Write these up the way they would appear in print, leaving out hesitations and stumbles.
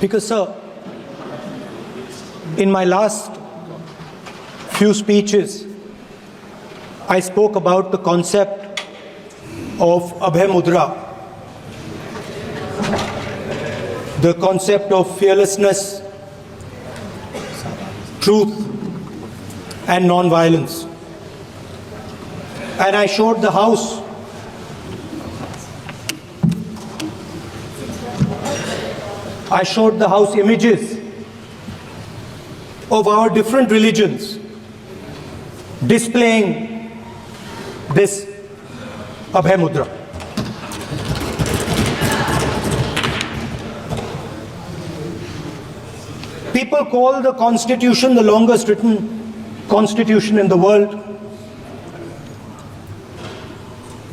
Because, sir, in my last few speeches, I spoke about the concept of Abhay Mudra, the concept of fearlessness, truth, and non-violence. And I showed the House images of our different religions displaying this Abhay Mudra. People call the Constitution the longest written constitution in the world.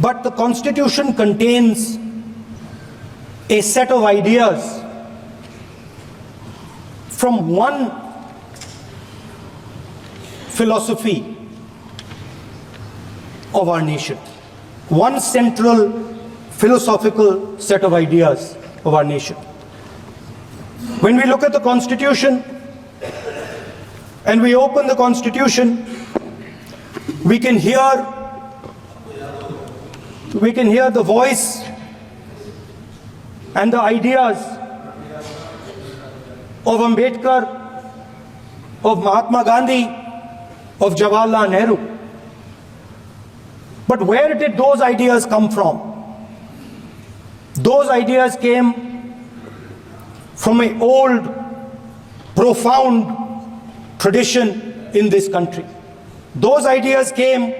But the Constitution contains a set of ideas from one philosophy of our nation, one central philosophical set of ideas of our nation. When we look at the Constitution and we open the Constitution, we can hear the voice and the ideas of Ambedkar, of Mahatma Gandhi, of Jawaharlal Nehru. But where did those ideas come from? Those ideas came from an old, profound tradition in this country. Those ideas came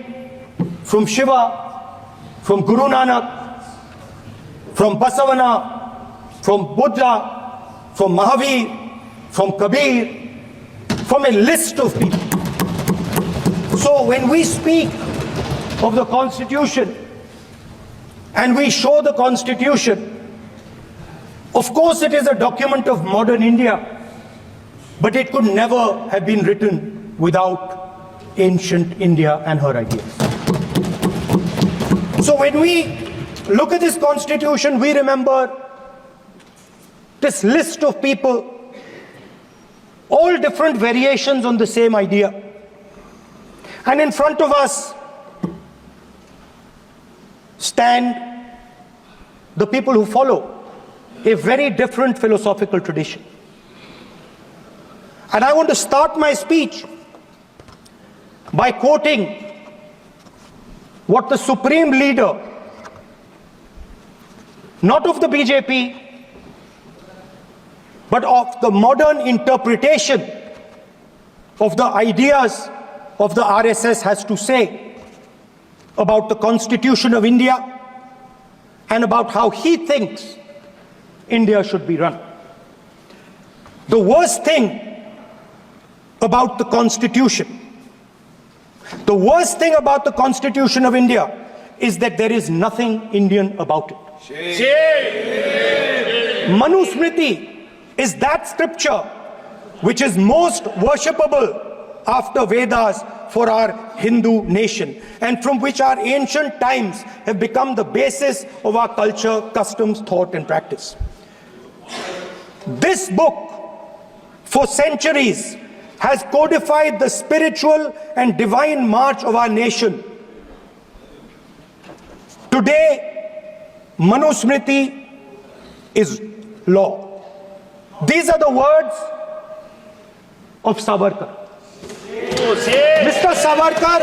from Shiva, from Guru Nanak, from Basavana, from Buddha, from Mahavir, from Kabir, from a list of people. So when we speak of the Constitution and we show the Constitution, of course it is a document of modern India, but it could never have been written without ancient India and her ideas. So when we look at this Constitution, we remember this list of people, all different variations on the same idea. And in front of us stand the people who follow a very different philosophical tradition. And I want to start my speech by quoting what the supreme leader, not of the BJP, but of the modern interpretation of the ideas of the RSS has to say about the Constitution of India and about how he thinks India should be run. The worst thing about the Constitution, the worst thing about the Constitution of India is that there is nothing Indian about it. Manusmriti is that scripture which is most worshipable after Vedas for our Hindu nation, and from which our ancient times have become the basis of our culture, customs, thought, and practice. This book, for centuries, has codified the spiritual and divine march of our nation. Today, Manusmriti is law. These are the words of Savarkar. Mr. Savarkar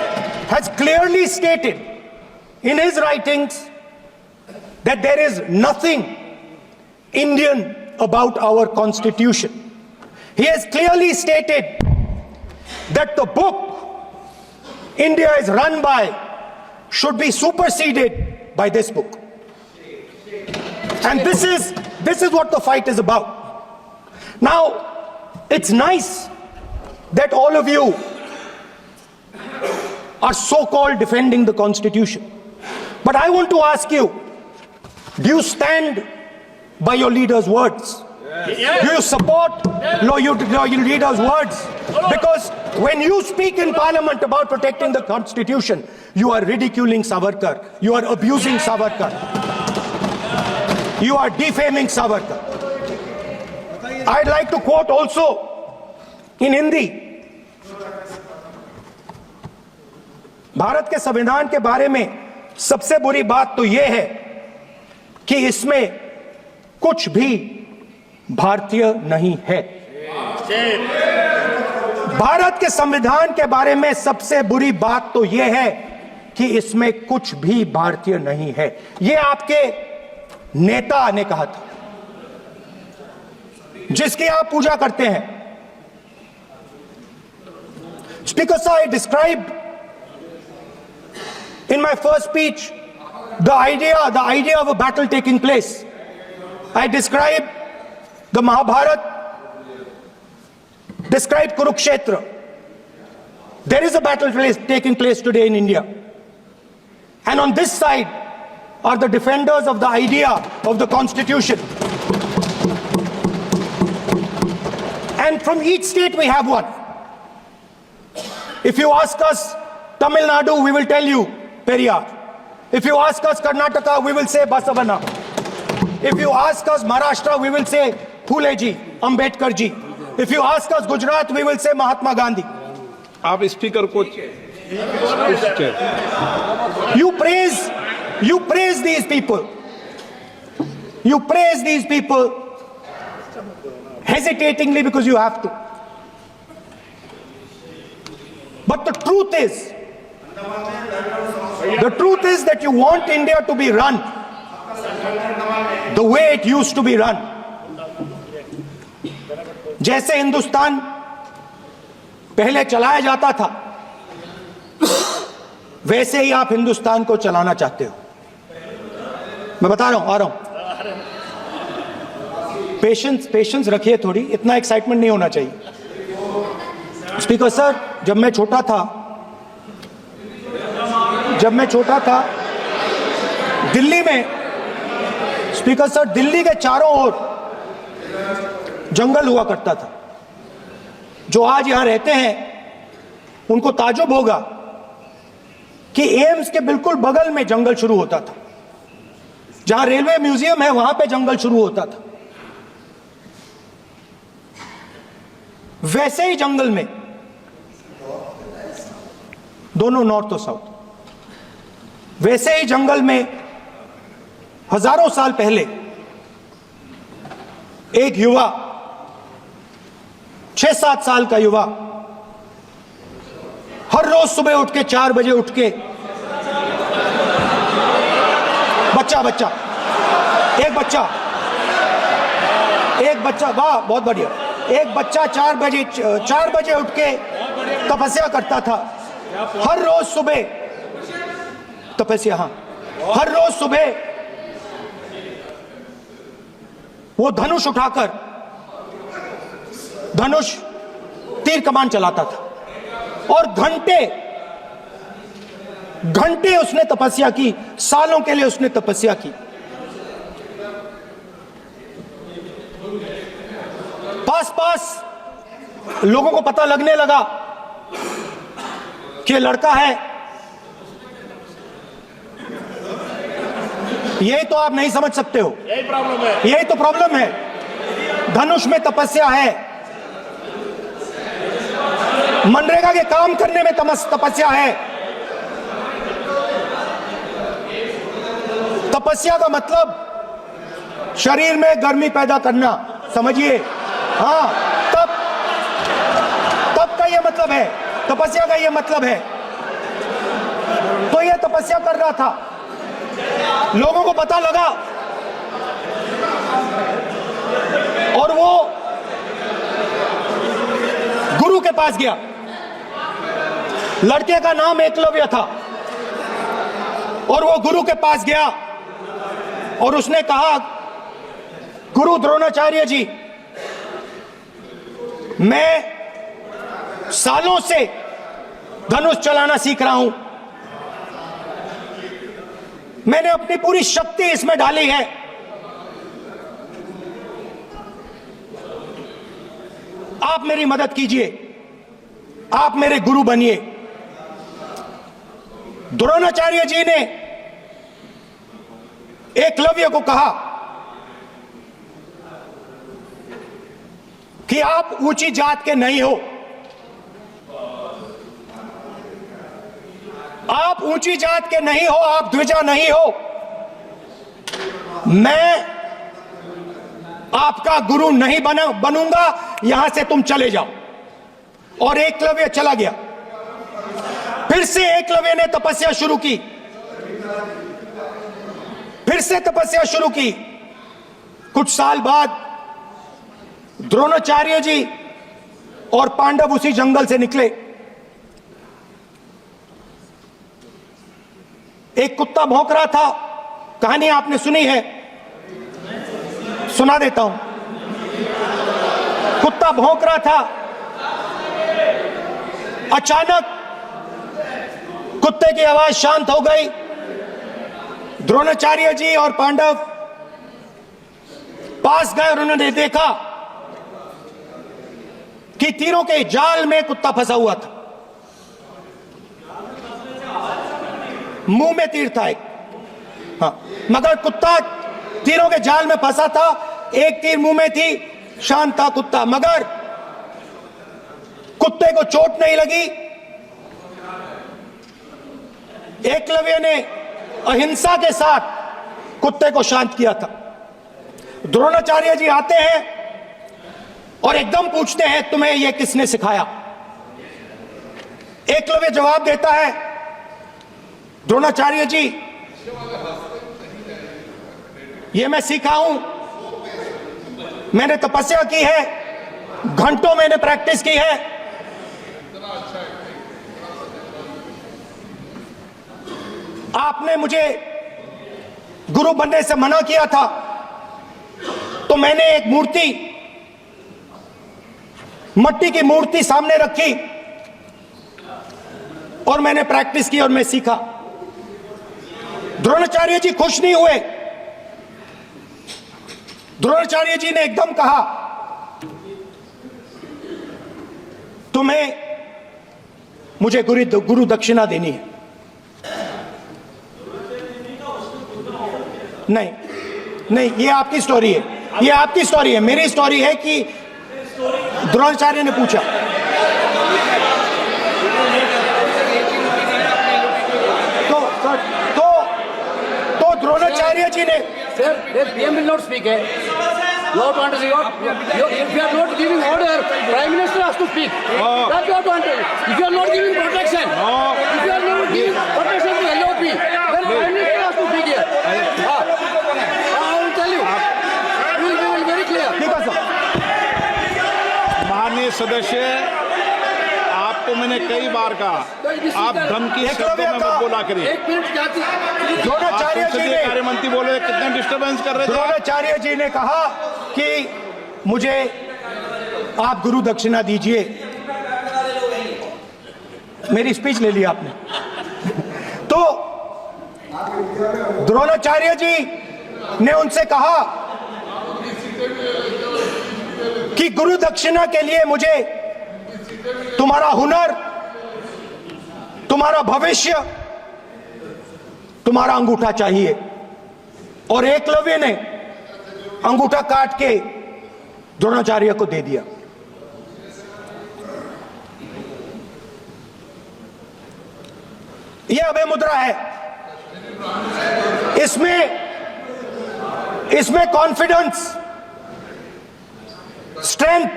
has clearly stated in his writings that there is nothing Indian about our Constitution. He has clearly stated that the book India is run by should be superseded by this book. And this is what the fight is about. Now, it's nice that all of you are so-called defending the Constitution. But I want to ask you, do you stand by your leader's words? Yes. Do you support your leader's words? Because when you speak in Parliament about protecting the Constitution, you are ridiculing Savarkar, you are abusing Savarkar, you are defaming Savarkar. I'd like to quote also in Hindi. Bharat के संविधान के बारे में सबसे बुरी बात तो यह है कि इसमें कुछ भी भारतीय नहीं है। भारत के संविधान के बारे में सबसे बुरी बात तो यह है कि इसमें कुछ भी भारतीय नहीं है। यह आपके नेता ने कहा था, जिसकी आप पूजा करते हैं। Speaker sir, I described in my first speech the idea of a battle taking place. I described the Mahabharata, described Kurukshetra. There is a battle taking place today in India. And on this side are the defenders of the idea of the Constitution. And from each state we have one. If you ask us Tamil Nadu, we will tell you Periyar. If you ask us Karnataka, we will say Basavana. If you ask us Maharashtra, we will say Phule ji, Ambedkar ji. If you ask us Gujarat, we will say Mahatma Gandhi. आप speaker को You praise these people. You praise these people hesitatingly because you have to. But the truth is that you want India to be run the way it used to be run. जैसे हिंदुस्तान पहले चलाया जाता था, वैसे ही आप हिंदुस्तान को चलाना चाहते हो। मैं बता रहा हूं, आ रहा हूं। पेशेंस रखिए थोड़ी, इतना एक्साइटमेंट नहीं होना चाहिए। स्पीकर सर, जब मैं छोटा दिल्ली में, स्पीकर सर, दिल्ली के चारों ओर जंगल हुआ करता था। जो आज यहां रहते हैं उनको ताजुब होगा कि एम्स के बिल्कुल बगल में जंगल शुरू होता था। जहां रेलवे म्यूजियम है वहां पे जंगल शुरू होता था। वैसे ही जंगल में, दोनों नॉर्थ और साउथ, वैसे ही जंगल में हजारों साल पहले एक युवा, 6-7 साल का युवा, हर रोज सुबह उठ के 4 बजे उठ के एक बच्चा, वाह बहुत बढ़िया, एक बच्चा 4 बजे उठ के तपस्या करता था। हर रोज सुबह तपस्या, हर रोज सुबह वो धनुष उठाकर तीर कमान चलाता था और घंटे उसने तपस्या की, सालों के लिए उसने तपस्या की। पास लोगों को पता लगने लगा कि लड़का है। यही तो आप नहीं समझ सकते हो, यही तो प्रॉब्लम है। धनुष में तपस्या है, मनरेगा के काम करने में तपस्या है। तपस्या का मतलब शरीर में गर्मी पैदा करना, समझिए। हाँ, तब का ये मतलब है, तपस्या का ये मतलब है। तो ये तपस्या कर रहा था, लोगों को पता लगा और वो गुरु के पास गया। लड़के का नाम एकलव्य था और वो गुरु के पास गया और उसने कहा, गुरु द्रोणाचार्य जी, मैं सालों से धनुष चलाना सीख रहा हूं, मैंने अपनी पूरी शक्ति इसमें डाली है। आप मेरी मदद कीजिए, आप मेरे गुरु बनिए। द्रोणाचार्य जी ने एकलव्य को कहा, कि आप ऊंची जात के नहीं हो, आप ऊंची जात के नहीं हो, आप द्विजा नहीं हो। मैं आपका गुरु नहीं बनूंगा, यहां से तुम चले जाओ। और एकलव्य चला गया। फिर से एकलव्य ने तपस्या शुरू की, फिर से तपस्या शुरू की। कुछ साल बाद द्रोणाचार्य जी और पांडव उसी जंगल से निकले। एक कुत्ता भौंक रहा था, कहानी आपने सुनी है, सुना देता हूं। कुत्ता भौंक रहा था, अचानक कुत्ते की आवाज शांत हो गई। द्रोणाचार्य जी और पांडव पास गए और उन्होंने देखा कि तीरों के जाल में कुत्ता फंसा हुआ था। मुंह में तीर था एक, हाँ, मगर कुत्ता तीरों के जाल में फंसा था। एक तीर मुंह में थी, शांत था कुत्ता, मगर कुत्ते को चोट नहीं लगी। एकलव्य ने अहिंसा के साथ कुत्ते को शांत किया था। द्रोणाचार्य जी आते हैं और एकदम पूछते हैं, तुम्हें यह किसने सिखाया? एकलव्य जवाब देता है, द्रोणाचार्य जी, यह मैं सीखा हूं, मैंने तपस्या की है, घंटों मैंने प्रैक्टिस की है। आपने मुझे गुरु बनने से मना किया था, तो मैंने एक मूर्ति, मट्टी की मूर्ति सामने रखी और मैंने प्रैक्टिस की और मैं सीखा। द्रोणाचार्य जी खुश नहीं हुए। द्रोणाचार्य जी ने एकदम कहा, तुम्हें मुझे गुरु दक्षिणा देनी है। नहीं नहीं, ये आपकी स्टोरी है, ये आपकी स्टोरी है। मेरी स्टोरी है कि द्रोणाचार्य ने पूछा। तो द्रोणाचार्य जी ने, Sir, the PM will not speak. Not want to see what? If you are not giving order, Prime Minister has to speak. That's what want to. If you are not giving protection, if you are not giving protection to LOP, then Prime Minister has to speak here. I will tell you. We will be very clear. ठीक है sir. माननीय सदस्य, आपको मैंने कई बार कहा, आप धमकी शब्दों में मत बोला करिए। एक मिनट जाती। द्रोणाचार्य जी संसदीय ने, कार्य मंत्री बोले, कितना डिस्टर्बेंस कर रहे थे। द्रोणाचार्य जी ने कहा कि मुझे आप गुरु दक्षिणा दीजिए। मेरी स्पीच ले ली आपने। तो द्रोणाचार्य जी ने उनसे कहा कि गुरु दक्षिणा के लिए मुझे तुम्हारा हुनर, तुम्हारा भविष्य, तुम्हारा अंगूठा चाहिए। और एकलव्य ने अंगूठा काट के द्रोणाचार्य को दे दिया। यह अभय मुद्रा है। इसमें कॉन्फिडेंस, स्ट्रेंथ,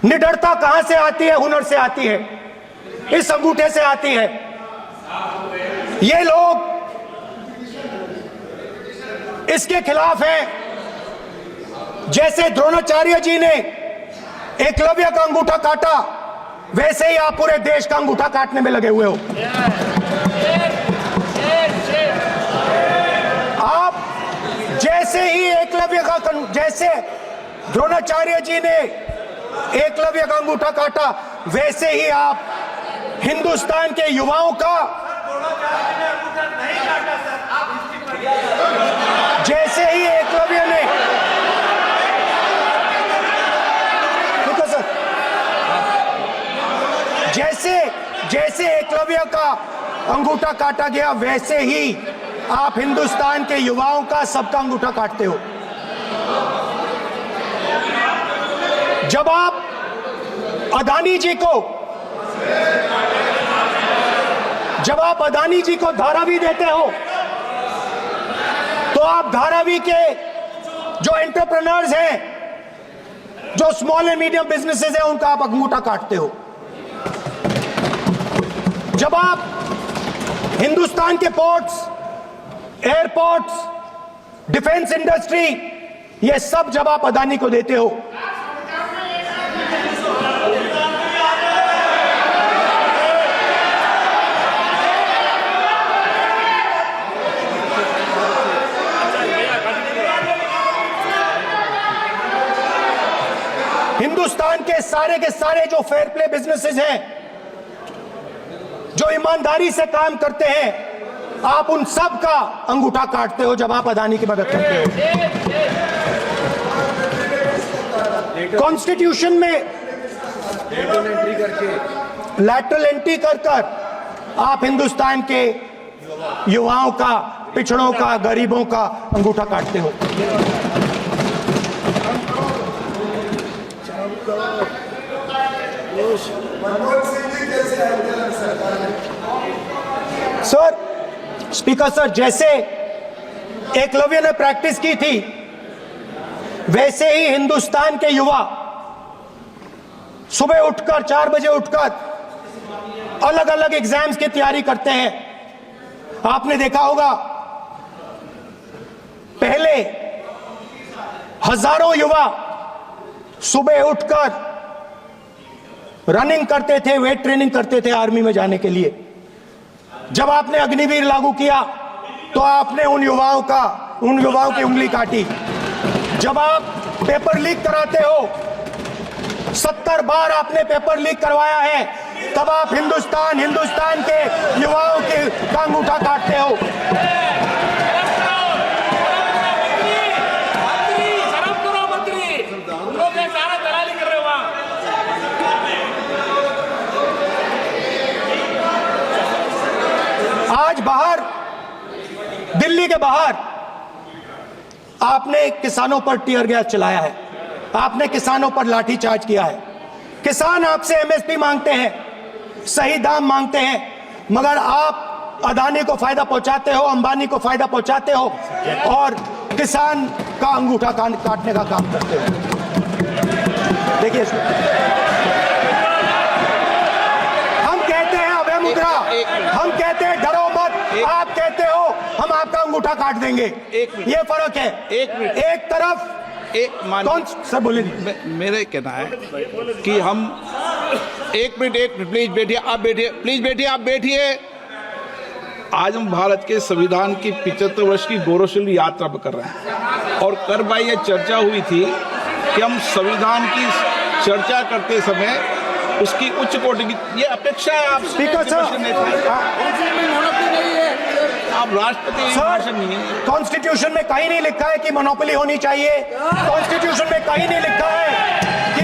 निडरता कहां से आती है? हुनर से आती है, इस अंगूठे से आती है। ये लोग इसके खिलाफ हैं। जैसे द्रोणाचार्य जी ने एकलव्य का अंगूठा काटा, वैसे ही आप पूरे देश का अंगूठा काटने में लगे हुए हो। आप जैसे ही एकलव्य का, जैसे द्रोणाचार्य जी ने एकलव्य का अंगूठा काटा, वैसे ही आप हिंदुस्तान के युवाओं का, जैसे ही एकलव्य ने, देखो सर, जैसे एकलव्य का अंगूठा काटा गया, वैसे ही आप हिंदुस्तान के युवाओं का, सबका अंगूठा काटते हो। जब आप अदानी जी को धारावी देते हो, तो आप धारावी के जो एंटरप्रेन्योर्स हैं, जो स्मॉल एंड मीडियम बिजनेसेस हैं, उनका आप अंगूठा काटते हो। जब आप हिंदुस्तान के पोर्ट्स, एयरपोर्ट्स, डिफेंस इंडस्ट्री, ये सब जब आप अदानी को देते हो, हिंदुस्तान के सारे जो फेयर प्ले बिजनेसेस हैं, जो ईमानदारी से काम करते हैं, आप उन सब का अंगूठा काटते हो जब आप अदानी की मदद करते हो। कॉन्स्टिट्यूशन में लैटरल एंट्री कर आप हिंदुस्तान के युवाओं का, पिछड़ों का, गरीबों का अंगूठा काटते हो। सर, स्पीकर सर, जैसे एकलव्य ने प्रैक्टिस की थी, वैसे ही हिंदुस्तान के युवा सुबह उठकर 4 बजे उठकर अलग अलग एग्जाम्स की तैयारी करते हैं। आपने देखा होगा, पहले हजारों युवा सुबह उठकर रनिंग करते थे, वेट ट्रेनिंग करते थे आर्मी में जाने के लिए। जब आपने अग्निवीर लागू किया तो आपने उन युवाओं की उंगली काटी। जब आप पेपर लीक कराते हो, 70 बार आपने पेपर लीक करवाया है, तब आप हिंदुस्तान के युवाओं के का अंगूठा काटते हो। आज बाहर, दिल्ली के बाहर आपने किसानों पर टीयर गैस चलाया है, आपने किसानों पर लाठीचार्ज किया है। किसान आपसे एमएसपी मांगते हैं, सही दाम मांगते हैं, मगर आप अदानी को फायदा पहुंचाते हो, अंबानी को फायदा पहुंचाते हो और किसान का अंगूठा काटने का काम करते हो। देखिए, हम कहते हैं अभय मुद्रा, हम कहते हैं डरो मत, आप कहते हो हम आपका अंगूठा काट देंगे। ये फर्क है। एक तरफ कौन सर बोले, मेरे कहना है कि हम एक मिनट प्लीज बैठिए, आप बैठिए, प्लीज बैठिए, आप बैठिए। आज हम भारत के संविधान की 75 वर्ष की गौरवशाली यात्रा कर रहे हैं और कर भाई ये चर्चा हुई थी कि हम संविधान की चर्चा करते समय उसकी उच्च कोटि की ये अपेक्षा है। आप स्पीकर सर, आप राष्ट्रपति भाषण नहीं है। कॉन्स्टिट्यूशन में कहीं नहीं लिखा है कि मोनोपोली होनी चाहिए। कॉन्स्टिट्यूशन में कहीं नहीं लिखा है कि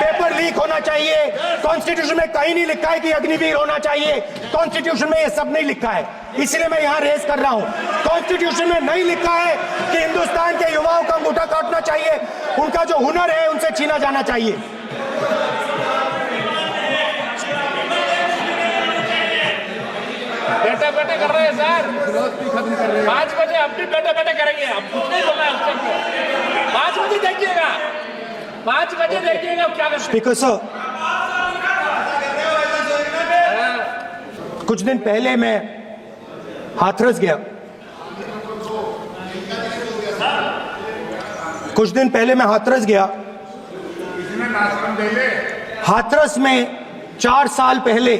पेपर लीक होना चाहिए। कॉन्स्टिट्यूशन में कहीं नहीं लिखा है कि अग्निवीर होना चाहिए। कॉन्स्टिट्यूशन में ये सब नहीं लिखा है, इसलिए मैं यहाँ रेस कर रहा हूँ। कॉन्स्टिट्यूशन में नहीं लिखा है कि हिंदुस्तान के युवाओं का अंगूठा काटना चाहिए, उनका जो हुनर है उनसे छीना जाना चाहिए। बैठे कर रहे हैं सर, 5 बजे अब भी बैठे करेंगे। अब कुछ नहीं बोलना है उसको। 5 बजे देखिएगा, 5 बजे देखिएगा क्या करते हैं। स्पीकर सर, कुछ दिन पहले मैं हाथरस गया। हाथरस में 4 साल पहले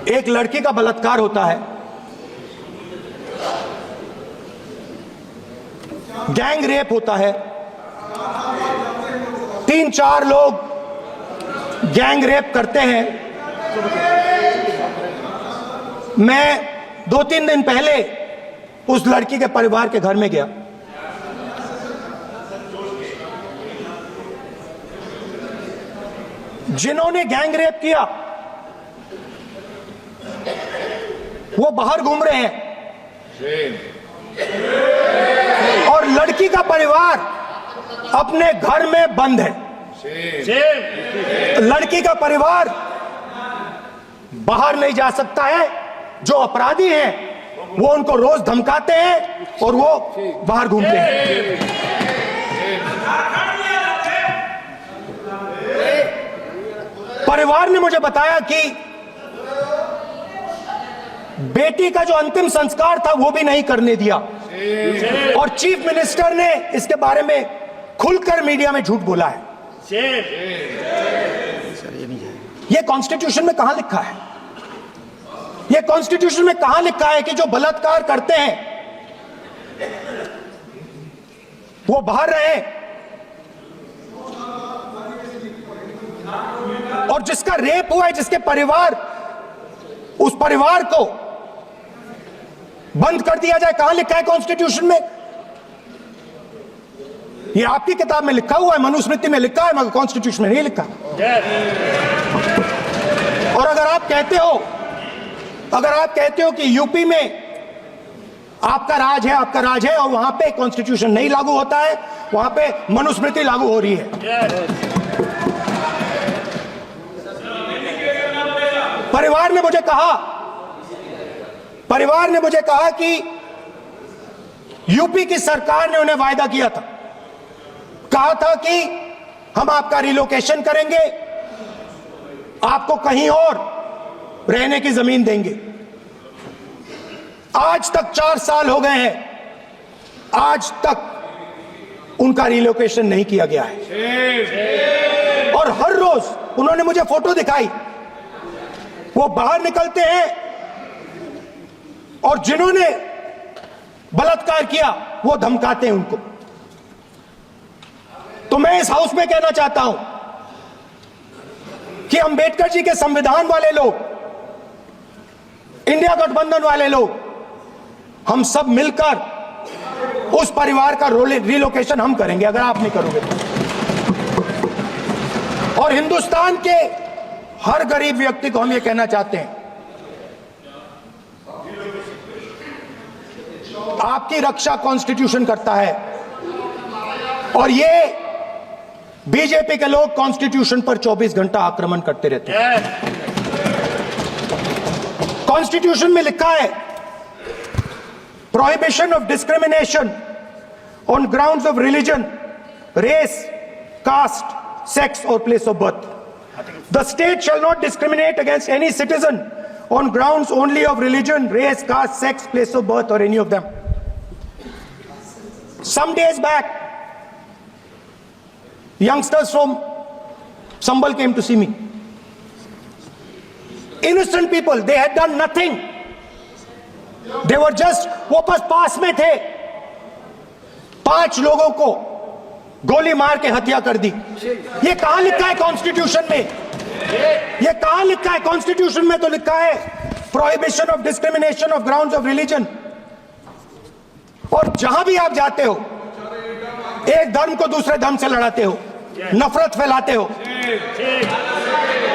एक लड़की का बलात्कार होता है। गैंग रेप होता है। 3-4 लोग गैंग रेप करते हैं। मैं 2-3 दिन पहले उस लड़की के परिवार के घर में गया। जिन्होंने गैंग रेप किया वो बाहर घूम रहे हैं और लड़की लड़की का परिवार अपने घर में बंद है। लड़की का परिवार बाहर नहीं जा सकता है। जो अपराधी हैं वो उनको रोज धमकाते हैं और वो बाहर घूमते हैं। परिवार ने मुझे बताया कि बेटी का जो अंतिम संस्कार था वो भी नहीं करने दिया और चीफ मिनिस्टर ने इसके बारे में खुलकर मीडिया में झूठ बोला है। ये कॉन्स्टिट्यूशन में कहां लिखा है? ये कॉन्स्टिट्यूशन में कहां लिखा है कि जो बलात्कार करते हैं वो बाहर रहे और जिसका रेप हुआ है, जिसके परिवार, उस परिवार को बंद कर दिया जाए? कहां लिखा है कॉन्स्टिट्यूशन में? ये आपकी किताब में लिखा हुआ है, मनुस्मृति में लिखा है, मगर कॉन्स्टिट्यूशन में नहीं लिखा। और अगर आप कहते हो कि यूपी में आपका राज है और वहां पे कॉन्स्टिट्यूशन नहीं लागू होता है, वहां पे मनुस्मृति लागू हो रही है। परिवार ने मुझे कहा कि यूपी की सरकार ने उन्हें वायदा किया था, कहा था कि हम आपका रिलोकेशन करेंगे, आपको कहीं और रहने की जमीन देंगे। आज तक 4 साल हो गए हैं, आज तक उनका रिलोकेशन नहीं किया गया है। और हर रोज उन्होंने मुझे फोटो दिखाई, वो बाहर निकलते हैं और जिन्होंने बलात्कार किया वो धमकाते हैं उनको। तो मैं इस हाउस में कहना चाहता हूं कि अंबेडकर जी के संविधान वाले लोग, इंडिया गठबंधन वाले लोग, हम सब मिलकर उस परिवार का रिलोकेशन हम करेंगे अगर आप नहीं करोगे तो। और हिंदुस्तान के हर गरीब व्यक्ति को हम ये कहना चाहते हैं, आपकी रक्षा कॉन्स्टिट्यूशन करता है और ये बीजेपी के लोग कॉन्स्टिट्यूशन पर 24 घंटा आक्रमण करते रहते हैं। कॉन्स्टिट्यूशन में लिखा है prohibition of discrimination on grounds of religion, race, caste, sex और place of birth. The state shall not discriminate against any citizen on grounds only of religion, race, caste, sex, place of birth or any of them. Some days back, youngsters from Sambal came to see me. Innocent people, they had done nothing. They were just, वो बस पास में थे, 5 लोगों को गोली मार के हत्या कर दी। ये कहां लिखा है कॉन्स्टिट्यूशन में? ये कहां लिखा है कॉन्स्टिट्यूशन में? तो लिखा है prohibition of discrimination of grounds of religion. और जहां भी आप जाते हो, एक धर्म को दूसरे धर्म से लड़ाते हो, नफरत फैलाते हो।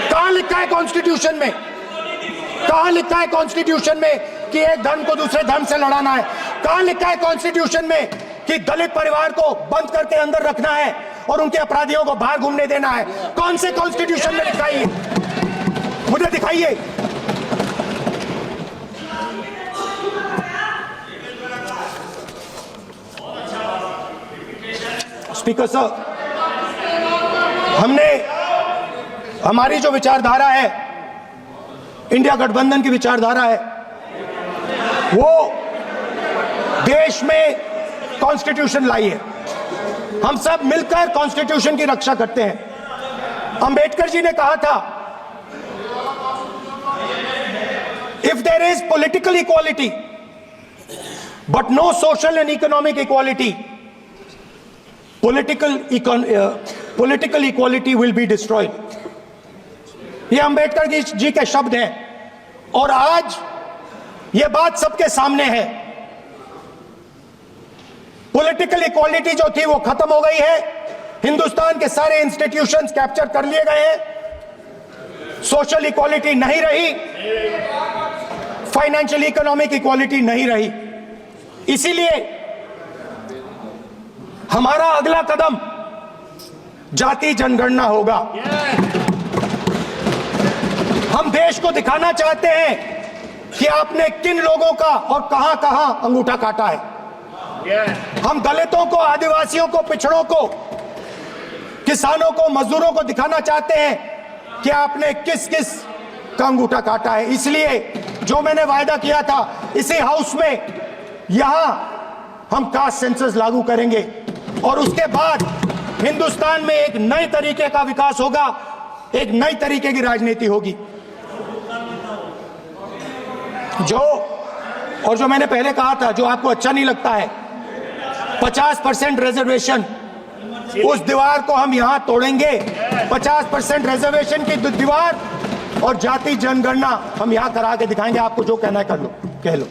कहां लिखा है कॉन्स्टिट्यूशन में? कहां लिखा है कॉन्स्टिट्यूशन में कि एक धर्म को दूसरे धर्म से लड़ाना है? कहां लिखा है कॉन्स्टिट्यूशन में कि दलित परिवार को बंद करके अंदर रखना है और उनके अपराधियों को बाहर घूमने देना है? कौन से कॉन्स्टिट्यूशन में लिखा है? मुझे दिखाइए। स्पीकर सर, हमारी जो विचारधारा है, इंडिया गठबंधन की विचारधारा है, वो देश में कॉन्स्टिट्यूशन लाई है। हम सब मिलकर कॉन्स्टिट्यूशन की रक्षा करते हैं। अंबेडकर जी ने कहा था, if there is political equality but no social and economic equality, political equality will be destroyed. ये अंबेडकर जी के शब्द हैं और आज ये बात सबके सामने है। पॉलिटिकल इक्वालिटी जो थी वो खत्म हो गई है। हिंदुस्तान के सारे इंस्टीट्यूशंस कैप्चर कर लिए गए हैं। सोशल इक्वालिटी नहीं रही, फाइनेंशियल इकोनॉमिक इक्वालिटी नहीं रही। इसीलिए हमारा अगला कदम जाति जनगणना होगा। हम देश को दिखाना चाहते हैं कि आपने किन लोगों का और कहां कहां अंगूठा काटा है। हम दलितों को, आदिवासियों को, पिछड़ों को, किसानों को, मजदूरों को दिखाना चाहते हैं कि आपने किस किस का अंगूठा काटा है। इसलिए जो मैंने वायदा किया था, इसी हाउस में यहां हम कास्ट सेंसस लागू करेंगे और उसके बाद हिंदुस्तान में एक नए तरीके का विकास होगा, एक नई तरीके की राजनीति होगी। जो मैंने पहले कहा था, जो आपको अच्छा नहीं लगता है, 50% रिजर्वेशन, उस दीवार को हम यहां तोड़ेंगे। 50% रिजर्वेशन की दीवार और जाति जनगणना हम यहां करा के दिखाएंगे। आपको जो कहना है कर लो, कह लो।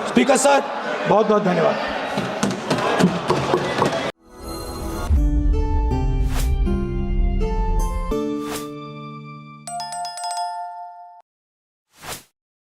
स्पीकर सर, बहुत बहुत धन्यवाद।